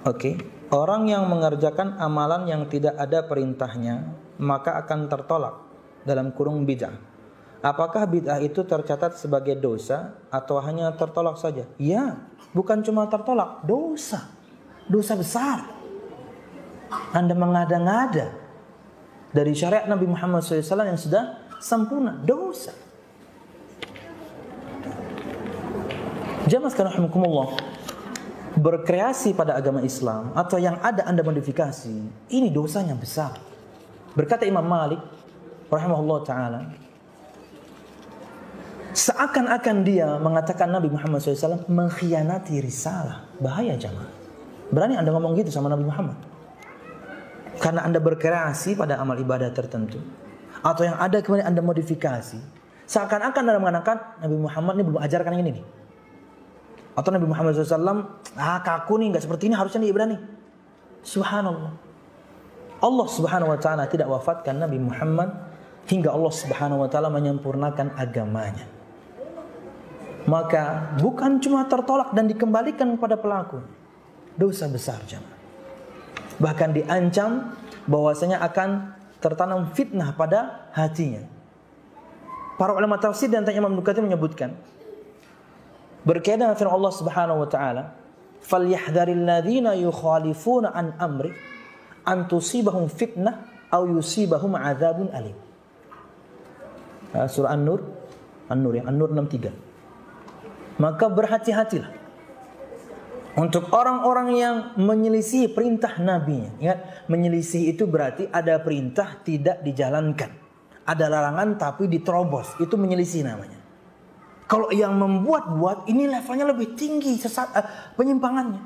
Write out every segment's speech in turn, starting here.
Oke. Orang yang mengerjakan amalan yang tidak ada perintahnya, maka akan tertolak dalam kurung bid'ah. Apakah bid'ah itu tercatat sebagai dosa atau hanya tertolak saja? Ya, bukan cuma tertolak, dosa. Dosa besar. Anda mengada-ngada dari syariat Nabi Muhammad SAW yang sudah sempurna, dosa. Jamaah sekalian rahimakumullah, berkreasi pada agama Islam atau yang ada Anda modifikasi, ini dosanya besar. Berkata Imam Malik rahimahullah ta'ala, seakan-akan dia mengatakan Nabi Muhammad SAW mengkhianati risalah. Bahaya jamaah. Berani Anda ngomong gitu sama Nabi Muhammad? Karena Anda berkreasi pada amal ibadah tertentu, atau yang ada kemudian Anda modifikasi, seakan-akan Anda mengatakan Nabi Muhammad ini belum ajarkan yang ini nih. Atau Nabi Muhammad SAW, kaku nih, gak seperti ini, harusnya dia berani. Subhanallah. Allah Subhanahu wa ta'ala tidak wafatkan Nabi Muhammad hingga Allah Subhanahu wa ta'ala menyempurnakan agamanya. Maka bukan cuma tertolak dan dikembalikan kepada pelaku, dosa besar jemaah. Bahkan diancam bahwasanya akan tertanam fitnah pada hatinya. Para ulama tafsir dan Imam Ibnu Katsir menyebutkan berkaitan dengan firman Allah Subhanahu wa taala, "Falyahdharil ladzina yukhalifuna an amri an tusibahum fitnah aw yusibahum adzabun alim." Surah An-Nur, An-Nur 63. Maka berhati-hatilah untuk orang-orang yang menyelisih perintah nabinya. Ingat, menyelisih itu berarti ada perintah tidak dijalankan, ada larangan tapi diterobos, itu menyelisih namanya. Kalau yang membuat-buat, ini levelnya lebih tinggi penyimpangannya.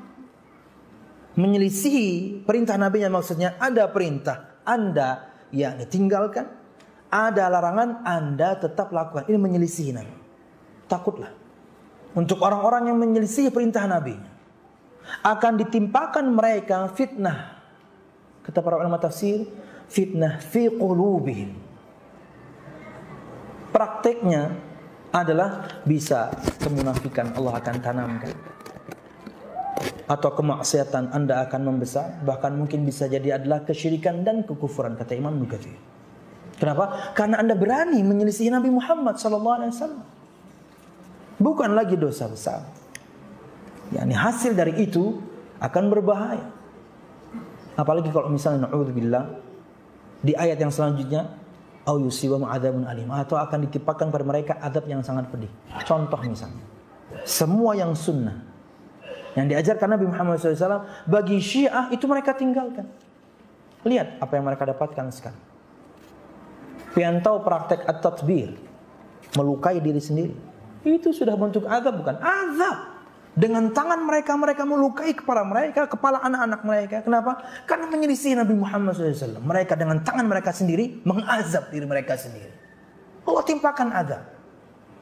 Menyelisihi perintah nabinya maksudnya ada perintah Anda yang ditinggalkan, ada larangan Anda tetap lakukan. Ini menyelisihi nabi. Takutlah untuk orang-orang yang menyelisihi perintah nabinya, akan ditimpakan mereka fitnah. Kata para ulama tafsir, fitnah fi qulubihim. Prakteknya adalah bisa kemunafikan Allah akan tanamkan, atau kemaksiatan Anda akan membesar, bahkan mungkin bisa jadi adalah kesyirikan dan kekufuran, kata Imam Ibnu Katsir. Kenapa? Karena Anda berani menyelisih Nabi Muhammad SAW. Bukan lagi dosa besar. Yani hasil dari itu akan berbahaya. Apalagi kalau misalnya na'udzubillah di ayat yang selanjutnya, au yusibahum adzabun alim, atau akan ditimpakan pada mereka adab yang sangat pedih. Contoh misalnya, semua yang sunnah yang diajarkan Nabi Muhammad SAW bagi Syiah itu mereka tinggalkan. Lihat apa yang mereka dapatkan sekarang. Pian tahu praktek at-tatbir, melukai diri sendiri, itu sudah bentuk azab, bukan? Azab. Dengan tangan mereka melukai kepala mereka, kepala anak-anak mereka. Kenapa? Karena menyelisih Nabi Muhammad SAW. Mereka dengan tangan mereka sendiri mengazab diri mereka sendiri. Allah timpakan azab.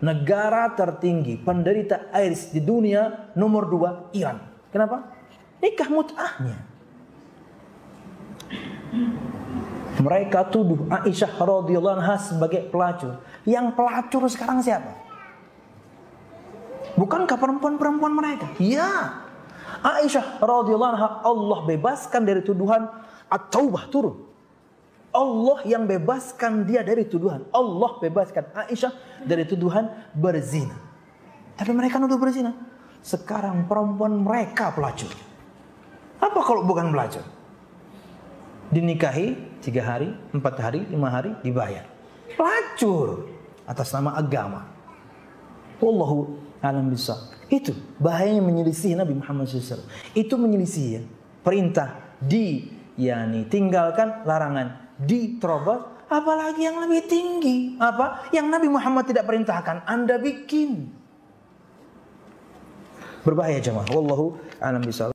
Negara tertinggi penderita AIDS di dunia nomor 2 Iran. Kenapa? Nikah mut'ahnya. Mereka tuduh Aisyah radhiyallahu anha sebagai pelacur. Yang pelacur sekarang siapa? Bukankah perempuan-perempuan mereka? Ya. Aisyah radhiyallahu anha Allah bebaskan dari tuduhan At-Taubah turun. Allah yang bebaskan dia dari tuduhan. Allah bebaskan Aisyah dari tuduhan berzina. Tapi mereka nuduh berzina. Sekarang perempuan mereka pelacur. Apa kalau bukan pelacur? Dinikahi 3 hari, 4 hari, 5 hari dibayar. Pelacur atas nama agama. Wallahu alam bisa. Itu bahayanya menyelisih Nabi Muhammad SAW. Itu menyelisih ya. Perintah tinggalkan, larangan diterobos. Apalagi yang lebih tinggi, apa yang Nabi Muhammad tidak perintahkan Anda bikin. Berbahaya jemaah. Wallahu alam bisa.